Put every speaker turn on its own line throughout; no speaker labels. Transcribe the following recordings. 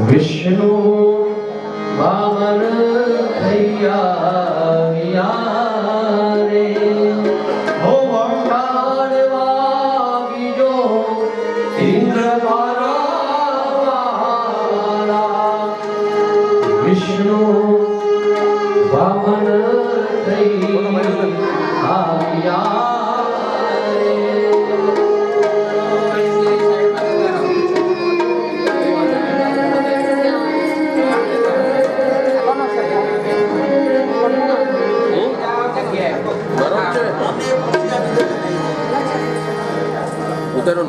विष्णु वामन भैया रे हो वंगाड़वा बीजो इंद्र वाला विष्णु वामन भैया
ઉતારો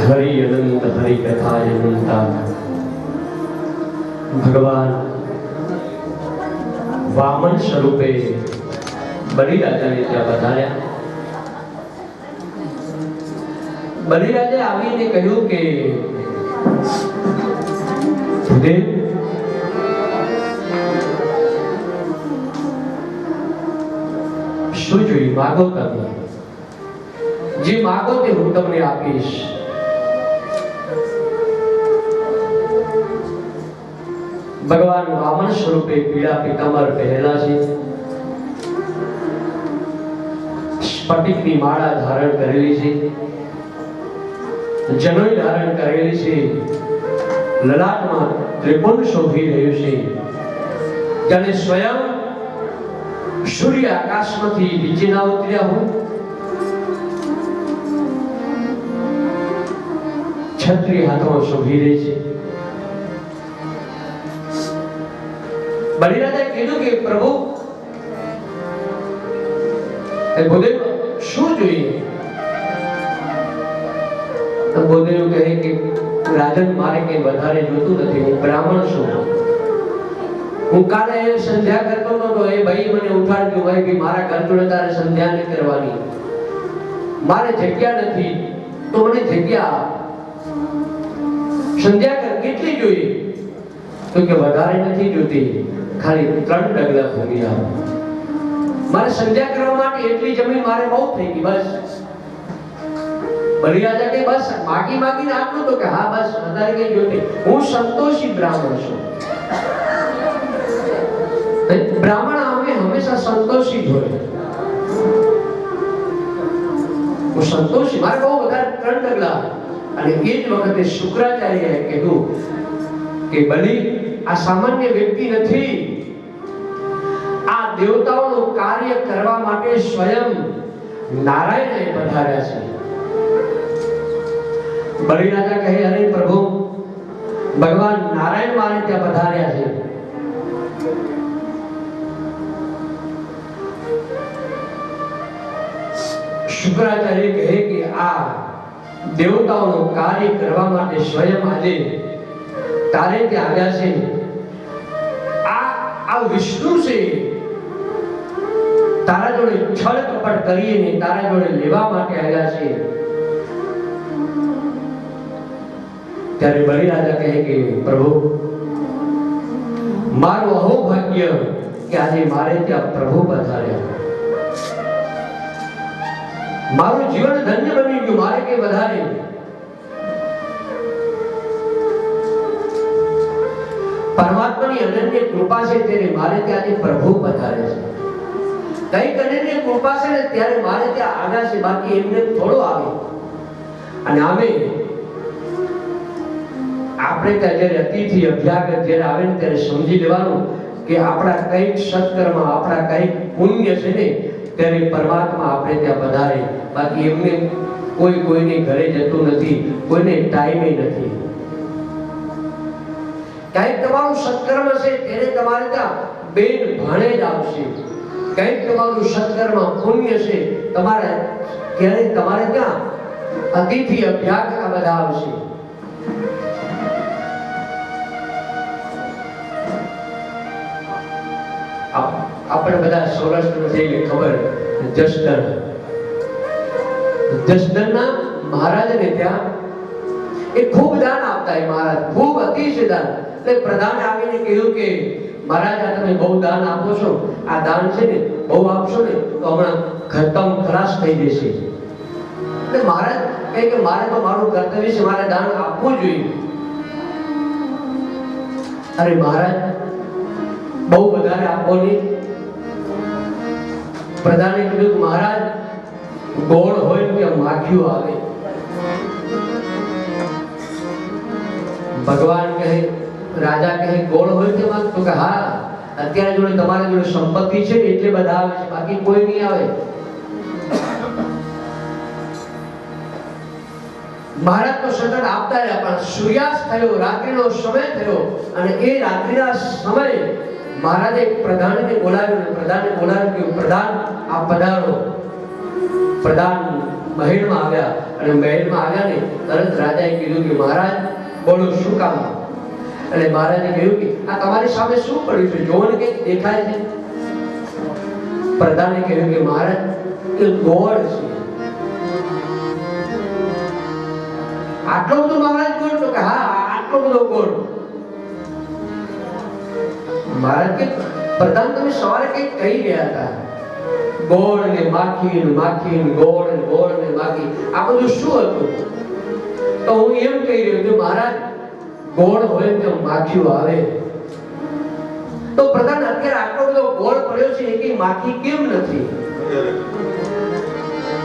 हरि अनंत हरि कथा अनंता भगवान वामन स्वरूपे બલિરાજાને ત્યાં વધાર્યા. બલિરાજે આવીને કહ્યું કે દેવ શું જોઈએ માગો તમે, જે માગો તે હું તમને આપીશ. ભગવાન વામન સ્વરૂપે પીળા પીતાંબર પહેરેલા છે, સ્ફટિકની માળા ધારણ કરેલી છે, જનોઈ ધારણ કરેલી છે, લલાટમાં ત્રિપુંડ શોભી રહ્યું છે, જાણે સ્વયં સૂર્ય આકાશમાંથી નીચે ના ઉતર્યા હોય. છત્રી હાથમાં શોભી રહી છે. બલિરાજાએ કીધું કે પ્રભુ ભૂદેવ શું જોઈએ? તો ભૂદેવ કહે કે રાજન મારે કઈ વધારે જોતું નથી, હું બ્રાહ્મણ છું. હું કાલે સંધ્યા કરતો નતો, એ ભાઈ મને ઉઠાડ્યો, ભાઈ કે મારા ઘર જોડે તારે સંધ્યા નહીં કરવાની, મારે જગ્યા નથી, તો મને જગ્યા આપ. સંધ્યા કર કેટલી જોઈએ? તો કે વધારે નથી જોતી, ખાલી 3 ડગલા ભૂમિ આપ. મારે સંધ્યા કરવા માટે એટલી જમીન મારે બહુ થઈ ગઈ, બસ. બલિરાજા કે બસ માગી માગીને આટલું, તો કે હા બસ વધારે કઈ જોતી, હું સંતોષી બ્રાહ્મણ છું. બ્રાહ્મણ અમે હંમેશા સંતોષી જ હોય. હું સંતોષી, મારે બહુ વધારે 3 ડગલા. અને એ જ વખતે શુક્રાચાર્યએ કીધું કે બલિ આ સામાન્ય વ્યક્તિ નથી, આ દેવતાઓનું કાર્ય કરવા માટે સ્વયં નારાયણ પધાર્યા છે. બલિરાજા કહે, અરે પ્રભુ, ભગવાન નારાયણ મારે ત્યાં પધાર્યા છે. શુક્રાચાર્ય કહે કે આ દેવતાઓનું કાર્ય કરવા માટે સ્વયં આજે તારે ત્યાં આવ્યા છે. આ વિષ્ણુ છે, તારા જોડે છળ કપટ કરીને તારા જોડે લેવા માટે આવ્યા છે. ત્યારે બલિરાજા કહે કે પ્રભુ, મારું અહોભાગ્ય કે આજે મારે ત્યાં પ્રભુ પધાર્યા. મારું જીવન ધન્ય બની ગયું, મારે કે વધારે. પરમાત્માની અનન્ય કૃપા છે ત્યારે મારે ત્યાં પ્રભુ પધારે છે. કઈક અનન્ય કૃપા છે ને ત્યારે મારે ત્યાં આવ્યા છે, બાકી એમને થોડો આવે. અને આમે આપણે ત્યાં જ્યારે અતિથિ અભ્યાગત જ્યારે આવે ને ત્યારે સમજી લેવાનું કે આપણા કઈક સત્કર્મ, આપણા કઈક પુણ્ય છે ને ત્યારે પરમાત્મા આપણે ત્યાં પધારે. બાકી એમને કોઈને ઘરે જતું નથી, કોઈને ટાઈમે નથી. કઈક તમારું સત્કર્મ છે ત્યારે તમારે ત્યાં બેન ભાણેજ આવશે. કઈક તમારું સત્કર્મ પુણ્ય છે તમારે ત્યારે તમારે ત્યાં અતિથિ અભ્યાગત બધા આવશે. આપણે બધા સૌરાષ્ટ્ર છે ખબર, જસદણના મહારાજને ત્યાં એ ખૂબ દાન આપતા. એ મહારાજ ખૂબ અતિશય દાન. એટલે પ્રધાન આવીને કહ્યું કે મહારાજ, આ તમે બહુ દાન આપો છો, આ દાન છે ને બહુ આપશો ને તો હમણાં ખતમ ખલાસ થઈ જશે. એટલે મહારાજ કહે કે મારે તો મારું કર્તવ્ય છે, મારે દાન આપવું જોઈએ. અરે મહારાજ, બહુ વધારે આપો નહીં. પ્રધાને કીધું કે મહારાજ, ગોળ હોય કે માખીઓ આવે. ભગવાન કહે, રાજા કહે ગોળ હોય કે માખ? તો કે હા, અત્યારે જોડે તમારી જોડે સંપત્તિ છે ને એટલે બધા આવે છે, બાકી કોઈ નહીં આવે. મહારાજ તો સતત આપતા રહ્યા, પણ સૂર્યાસ્ત થયો, રાત્રિનો સમય થયો અને એ રાત્રિના સમયે મહારાજે પ્રધાનને બોલાવ્યું કે પ્રધાન આપ પધારો. પ્રધાન મહેલમાં આવ્યા અને મહેલમાં આવ્યા ને તરત રાજાએ કીધું કે મહારાજ બોલો શું કામ? એટલે મહારાજે કહ્યું કે આ તમારી સામે શું પડ્યું છે, જોવો ને કંઈક દેખાય છે. પ્રધાને કહ્યું કે મહારાજ એ ગોળ છે. આટલો બધો મહારાજ ગોળ? તો કે હા, આટલો બધો ગોળ. મહારાજ કે પ્રધાન તમે સવારે કંઈક કહી રહ્યા હતા, ગોળ ને માખી, ગોળ ને માખી, આ બધું શું હતું? તો હું એમ કહી રહ્યો છું મહારાજ, ગોળ હોય તો માખીઓ આવે. તો પ્રધાન, અત્યારે આટલો બધો ગોળ પડ્યો છે, એકે માખી કેમ નથી?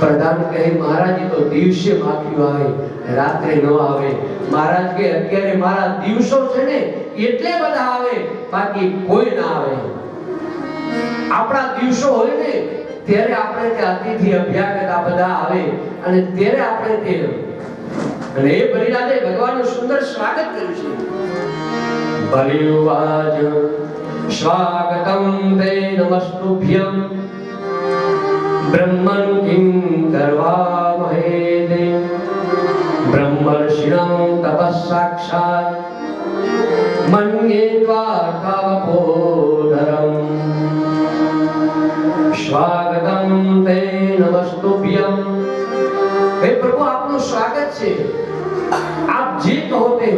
પ્રધાન કહે મહારાજ, તો દિવસે માખીઓ આવે, રાત્રે ન આવે. મહારાજ કે અત્યારે મારા દિવસો છે ને એટલે બધા આવે, બાકી કોઈ ના આવે. આપણા દિવસો હોય ને ત્યારે આપણે તે અતિથિ અભ્યાગત આ બધા આવે અને ત્યારે આપણે તે. અને એ બલિરાજે ભગવાનનું સુંદર સ્વાગત કર્યું છે. બલિવાજ સ્વાગતમ તે નમસ્તુભ્યમ બ્રહ્મન કિં કરવામહે તે બ્રહ્મર્ષિણં તપસ્સાક્ષાત મન્યે ત્વાર્થાવપોધરમ સ્વાગતમ તે નમસ્તુભ્યમ. હે પ્રભુ, આપનું સ્વાગત છે. આપ જે કહો તે,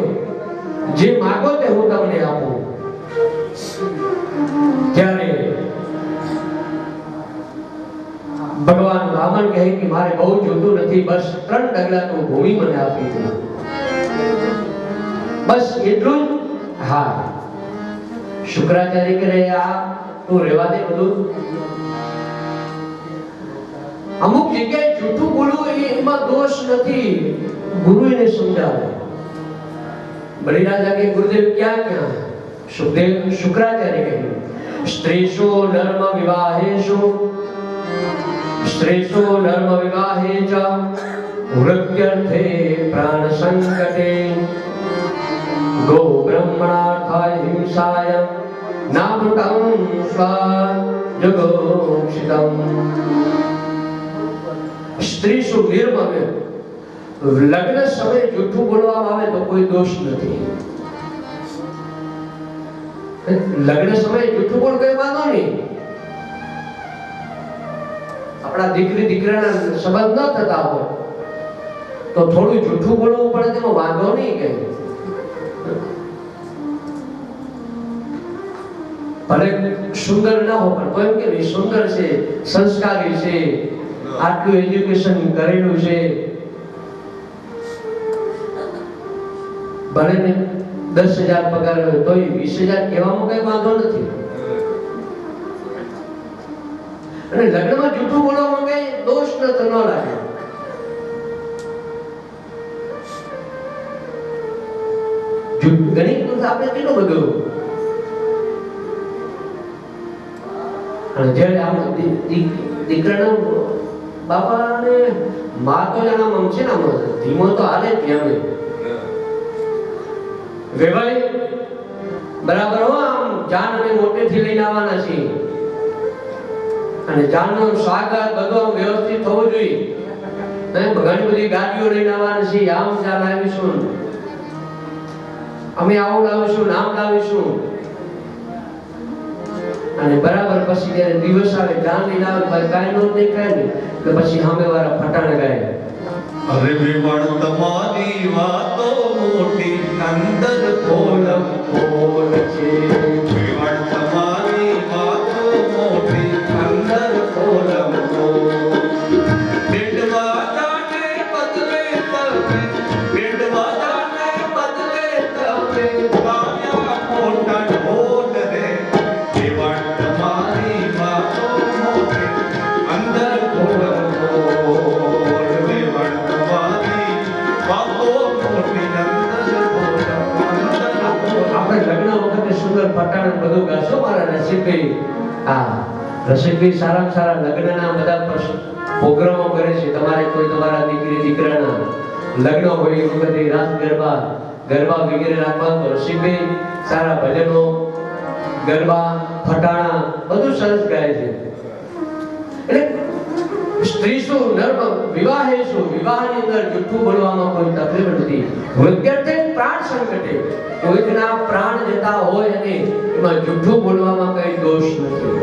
જે માંગો તે હું તમને આપું. ત્યારે ભગવાન વામન કહે કે મારે બહુ જોતું નથી, બસ 3 ડગલા તો ભૂમિ મને આપી દે, બસ એટલું જ. હા. શુક્રાચાર્ય કહે આ તું રહેવા દે બધું. અમુક જગ્યાએ જૂઠું બોલવું એમાં દોષ નથી, ગુરુ એને સમજાવે. બલિરાજા કે ગુરુદેવ ક્યાં? શુક્રાચાર્ય કહ્યું સ્ત્રીષુ નર્મ વિવાહેષુ સ્ત્રીષુ નર્મ વિવાહે ચ મૃત્યર્થે પ્રાણ સંકટે ગો બ્રહ્મણાર્થાય હિંસાય નામૃતં સ્વા જગોક્ષિતમ. સ્ત્રીષુ નિર્મ લગ્ન સમયે જૂઠું બોલવામાં આવે તો કોઈ દોષ નથી. લગ્ન સમયે જૂઠું બોલ કઈ વાંધો નહીં. આપણા દીકરી દીકરાના સંબંધ ન થતા હોય તો થોડું જૂઠું બોલવું પડે તેમાં વાંધો નહીં કઈ. ભલે સુંદર ના હોય પણ તો એમ કે સુંદર છે, સંસ્કારી છે, આટલું એજ્યુકેશન કરેલું છે, ભલે ને 10,000 પગાર હોય તોય 20,000 કહેવામાં કઈ વાંધો નથી. અને લગ્નમાં જૂઠું બોલવામાં કઈ દોષ ન લાગે. ઘણી વખત આપણે કેટલું બધું જ્યારે આમ દીકરાના બાપાને માં તો જાણે આમ છે ને આમ ધીમો તો હાલે જ અમે વેભાઈ બરાબર હો. આમ જાન અમે મોટેથી લઈને આવવાના છીએ અને જાનનું સ્વાગત બધું આમ વ્યવસ્થિત થવું જોઈએ. ઘણી બધી ગાડીઓ લઈને આવવાના છીએ. આમ જાન આવીશું, અમે આવું લાવીશું, નામ લાવીશું. અને બરાબર પછી જ્યારે દિવસ આવે જાન લઈને આવે ભાઈ કાંઈ નો દેખાય ને એટલે પછી સામે વાળા ફટાણ ગાય.
અરે વેવાણ તમારી વાતો મોટી અંદર ખોલમ ખોલ છે. વેવાણ તમારી વાતો મોટી અંદર ખોલમ ખોલ. બેડવા જાને બદલે તમે, બેડવા જાને બદલે તમે આવ્યા મોટા ઢોલ રે. વેવાણ તમારી વાતો મોટી અંદર ખોલમ ખોલ. વેવાણ
આપણે લગ્ન વખતે સુંદર પટાણ બધું ગાશો મારા રસિકભાઈ. હા, રસિકભાઈ સારા સારા લગ્નના બધા પ્રોગ્રામો કરે છે. તમારે કોઈ તમારા દીકરી દીકરાના લગ્ન હોય એ વખતે રાસ ગરબા ગરબા વગેરે રાખવા તો રસિકભાઈ સારા ભજનો ગરબા ફટાણા બધું સરસ ગાય છે. એટલે સ્ત્રીષુ નર્મ વિવાહેષુ વિવાહની અંદર જૂઠું બોલવામાં કોઈ તકલીફ નથી. મૃત્યર્થે પ્રાણ સંકટે કોઈકના પ્રાણ જતા હોય અને એમાં જૂઠું બોલવામાં કઈ દોષ નથી.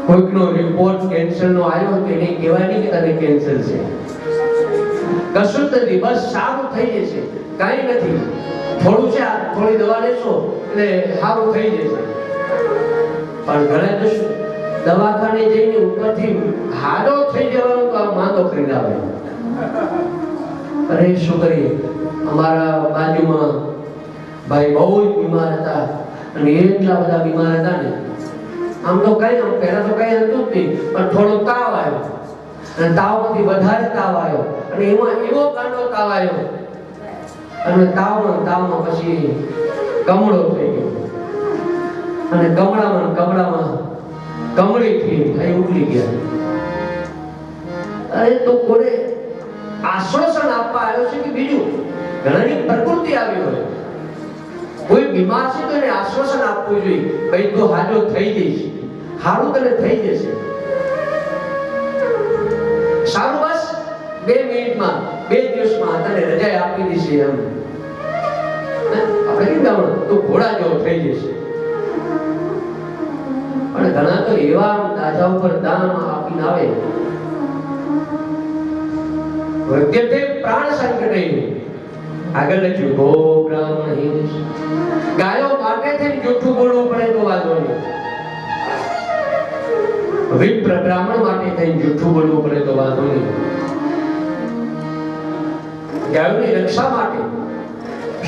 કોઈકનો રિપોર્ટ કેન્સરનો આવ્યો તો એને કહેવાય નહીં કે તને કેન્સર છે. કશું જ નથી, બસ સારું થઈ જશે, કાંઈ નથી, થોડું છે, થોડી દવા લેશો એટલે સારું થઈ જશે. પણ ઘણા તો દવાખાને જઈને ઉપરથી હાડો થઈ જવાનું તો આ માંદો કરીને આવે. અરે શું કરીએ, અમારા બાજુમાં ભાઈ બહુ જ બીમાર હતા અને એટલા બધા બીમાર હતા ને આમ તો કઈ પહેલા તો કઈ હતું જ નહીં પણ થોડો તાવ આવ્યો અને તાવમાંથી વધારે તાવ આવ્યો અને એમાં એવો ગાંડો તાવ આવ્યો અને તાવમાં પછી કમળો થઈ ગયો અને કમળામાં કમળીથી થઈ ઉકળી ગયા. અરે તો કોને આશ્વાસન આપવા આવ્યો છે કે બીજું ઘણાની પ્રકૃતિ આવી હોય, કોઈ બીમાર છે તો એને આશ્વાસન આપવું જોઈએ ભાઈ તું હાજો થઈ જઈશ, સારું તને થઈ જશે, સારું બસ 2 મિનિટમાં 2 દિવસમાં તને રજા આપી દેશે. એમ આપણે કેમ જાણો તું ઘોડા જેવો થઈ જશે. પણ ઘણા તો એવા દાદા ઉપર દાન આપીને આવે. વૈદ્યતે પ્રાણ સંકટે આગળ લખ્યું ગો બ્રાહ્મણ હિંસ. ગાયો માટે થઈને જૂઠું બોલવું પડે તો વાંધો નહીં, વિપ્ર બ્રાહ્મણ માટે થઈને જૂઠું બોલવું પડે તો વાંધો નહીં. ગાયોની રક્ષા માટે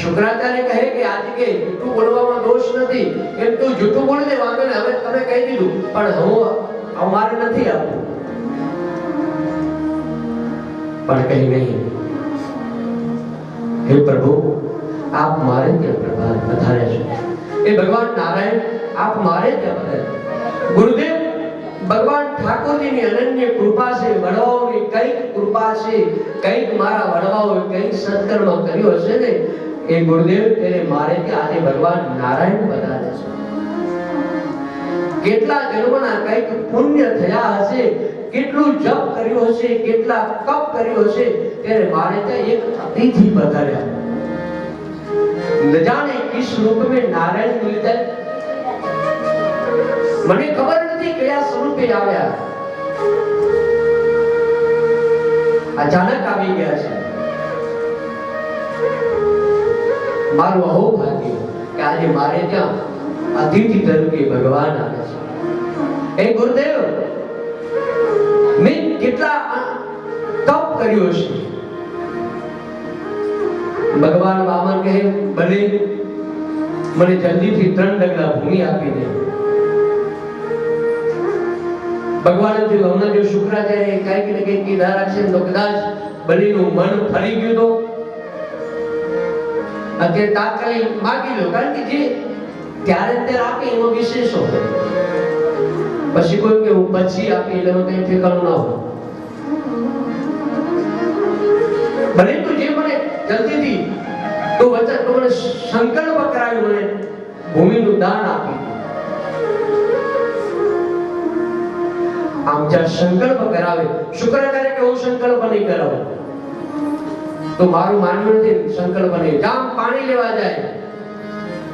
શુક્રાચાર્ય કહે કે આજે કે જૂઠું બોલવામાં દોષ નથી, એમ તું જૂઠું બોલી દે વાંધો નહીં, હવે તમે કહી દીધું પણ હું અમારે નથી આપવું. પણ કહી નહીં, હે પ્રભુ આપ મારે ત્યાં પધાર્યા છો. એ ભગવાન નારાયણ આપ મારે ત્યાં પધાર્યા. ગુરુદેવ ભગવાન ઠાકોરજીની અનન્ય કૃપા છે, વડવાઓની કઈક કૃપા છે, કઈક મારા વડવાઓએ કઈક સત્કર્મ કર્યો હશે ને એ ગુરુદેવ તેને મારે ત્યાં આજે ભગવાન નારાયણ પધાર્યા છે. કેટલા જન્મના કઈક પુણ્ય થયા હશે, કેટલું જપ કર્યું હશે, કેટલા તપ કર્યું હશે, ત્યારે મારે ત્યાં એક અતિથિ પધાર્યા. ન જાણે કિસ રૂપ में नारायण मिलता है. મને ખબર નથી કયા સ્વરૂપે આવ્યા, અચાનક આવી ગયા છે. મારું અહો ભાગ્ય કે આજે મારે ત્યાં અતિથિ તરીકે ભગવાન આવે છે. એ ગુરુદેવ મેં કેટલા તપ કર્યું છે. ભગવાન વામન કહે ભલે મને જલ્દીથી 3 ડગલા ભૂમિ આપી દે. ભગવાન જો હમણાં જો શુક્રાચાર્ય કઈક ને કઈક કીધા રાખશે તો કદાચ બલિનું મન ફરી ગયું તો અત્યારે તાત્કાલિક માગી લો, કારણ કે જે ત્યારે ત્યારે આપે એનો વિશેષ હોય. પછી કોઈ કે હું પછી આપી એટલે એમાં કઈ ઠેકાણું ના હોય. ભલે તું જે મને જલ્દીથી તો વચન તો મને સંકલ્પ કરાવ્યો, મને ભૂમિનું દાન આપી. આમ જ્યાં સંકલ્પ કરાવે, શુક્રાચાર્ય કે હું સંકલ્પ નહીં કરાવું તો મારું માનવું નથી. સંકલ્પ નહીં. જામ પાણી લેવા જાય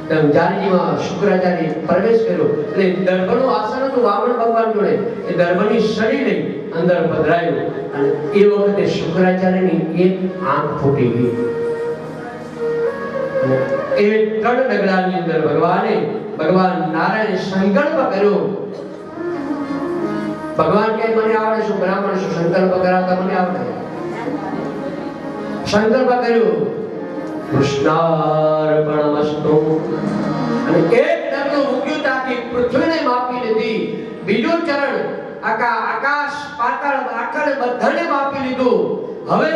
તેમ જાનજીમાં શુક્રાચાર્ય પ્રવેશ કર્યો એટલે દર્ભનું આસન હતું વામન ભગવાન જોડે. એ દર્ભની સળી લઈ અંદર પધરાયું અને એ વખતે શુક્રાચાર્યની એક આંખ ફૂટી ગઈ. એ 3 ડગલાની અંદર ભગવાન નારાયણ સંકલ્પ કર્યો. ભગવાન કે મને આવડે છું, બ્રાહ્મણ છું, સંકલ્પ કરાવતા મને આવડે. સંકલ્પ કર્યો કૃષ્ણાર્પણમસ્તુ અને એક ડગલું મૂક્યું તાકી પૃથ્વીને માપી લીધી. બીજું ચરણ આકાશ પાતાળ આકાશ બધાને માપી લીધું. હવે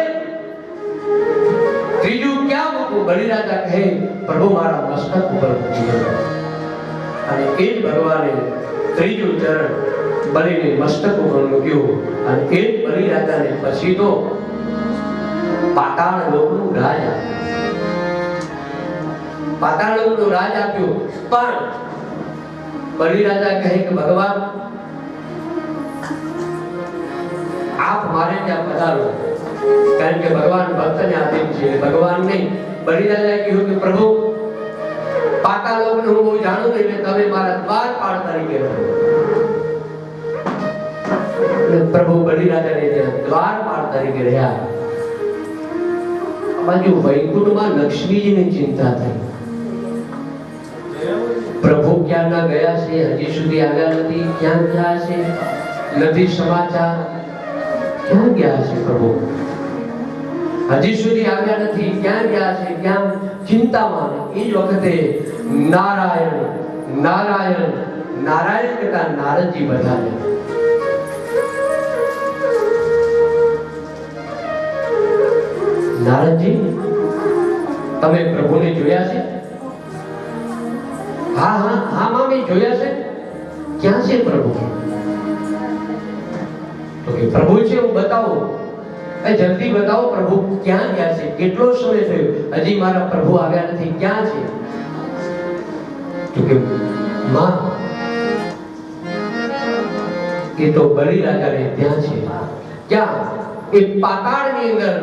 ત્રીજું ક્યાં મૂકું? બલિરાજા કહે પ્રભુ મારા મસ્તક ઉપર મૂકી દો. અને એ જ ભગવાને ત્રીજું ચરણ બલિને મસ્તક ઉપર મૂક્યું અને એ જ બલિરાજાને પછી તો પાતાળ લોકનું રાજ આપ્યું. પાતાળ લોકનું રાજ આપ્યું. પણ બલિરાજા કહે કે ભગવાન આપ મારે ત્યાં પધારો, કારણ કે ભગવાન ભક્તને આધીન છે. ભગવાન નહીં, બલિરાજાએ કહ્યું કે પ્રભુ પાતાળ લોકને હું બહુ જાણું નહીં એટલે તમે મારા દ્વારપાળ તરીકે રહો. પ્રભુ બલિરાજાને ત્યાં દ્વારપાળ તરીકે રહ્યા. બાજુ વૈકુંઠમાં લક્ષ્મીજીની ચિંતા થઈ. પ્રભુ ક્યાં ના ગયા છે, હજી સુધી આવ્યા નથી. ક્યાં ગયા છે, નથી સમાચાર. ક્યાં ગયા છે પ્રભુ? હજી સુધી આવ્યા નથી. ક્યાં ગયા છે? ક્યાં? ચિંતામાં. એ જ વખતે નારાયણ નારાયણ નારાયણ કહેતા નારદજી પધાર્યા. નારદજી તમે પ્રભુને જોયા છે? હા હા હા મેં જોયા છે. ક્યાં છે પ્રભુ? તો કે પ્રભુ છે, હું બતાવો. જલ્દી બતાવો પ્રભુ ક્યાં ગયા છે? કેટલો સમય થયો, હજી મારા પ્રભુ આવ્યા નથી. ક્યાં છે? તો કે માં એ તો બલિરાજાને ત્યાં છે. ક્યાં? એ પાતાળની અંદર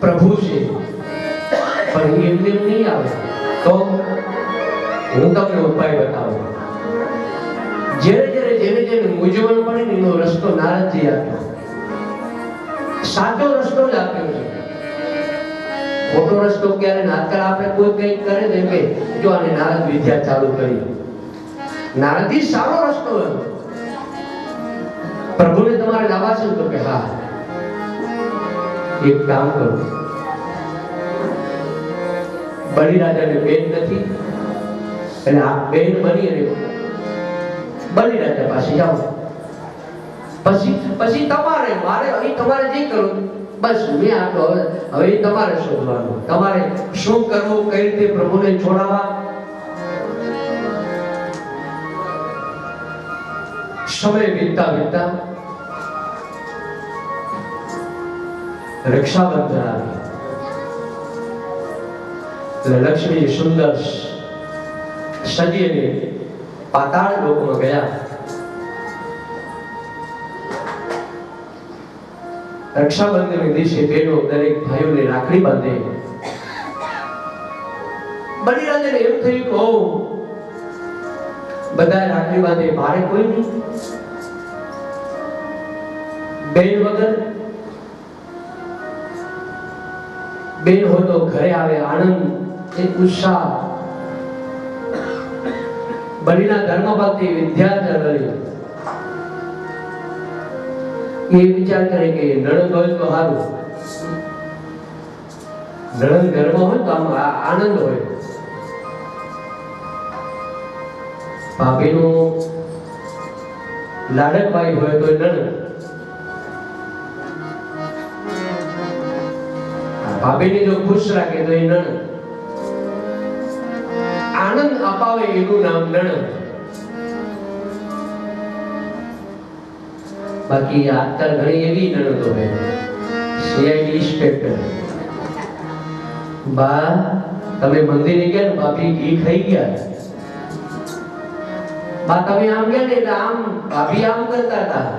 પ્રભુ છે. પણ એમને નહીં આવે તો હું તમને ઉપાય બતાવું. જેને મૂંઝવણ પડે ને એનો રસ્તો નારદજી આપ્યો. સાચો રસ્તો જ આપ્યો છે. ખોટો રસ્તો ક્યારે આજકાલ આપણે કોઈ કંઈક કરે ને કે જો આને નારદ વિદ્યા ચાલુ કરી. નારદજી સારો રસ્તો હતો. પ્રભુને તમારે લાવવા છે તો કે હા, એક કામ કરો. બલિરાજાને બેન નથી એટલે આ બેન બની અને બલિરાજા પાસે જાઓ. પછી તમારે મારે અહીં તમારે જે કરવું બસ મેં આટલો. હવે એ તમારે શોધવાનું, તમારે શું કરવું, કઈ રીતે પ્રભુને જોડાવા. સમય વીતતા વીતતા રક્ષાબંધન આવી. એટલે લક્ષ્મી સુંદર સજીને પાતાળ લોકમાં ગયા. રક્ષાબંધનના દિવસે બહેનો દરેક ભાઈઓને રાખડી બાંધે. બલિરાજાને એમ થયું કે બધા રાખડી બાંધે, મારે કોઈ નહીં. બેન વગર, બેન હોય તો ઘરે આવે આનંદ, એક ઉત્સાહ. બલિના ધર્મપત્ની વિદ્યાધરી એ વિચાર કરે કે નણંદ હોય તો સારું, નણંદ ઘરમાં હોય તો આમ આનંદ હોય. ભાભીનું લાડકભાઈ હોય તો નણંદ, ભાભીને જો ખુશ રાખે તો એ નણંદ, આનંદ અપાવે એનું નામ નણંદ. બાકી આજકાલ ઘણી એવી નણંદો છે, સીઆઈડી ઇન્સ્પેક્ટર. બા તમે મંદિરે ગયા ને ભાભી ઘી ખાઈ ગયા. બા તમે આમ ગયા ને એટલે આમ ભાભી આમ કરતા હતા.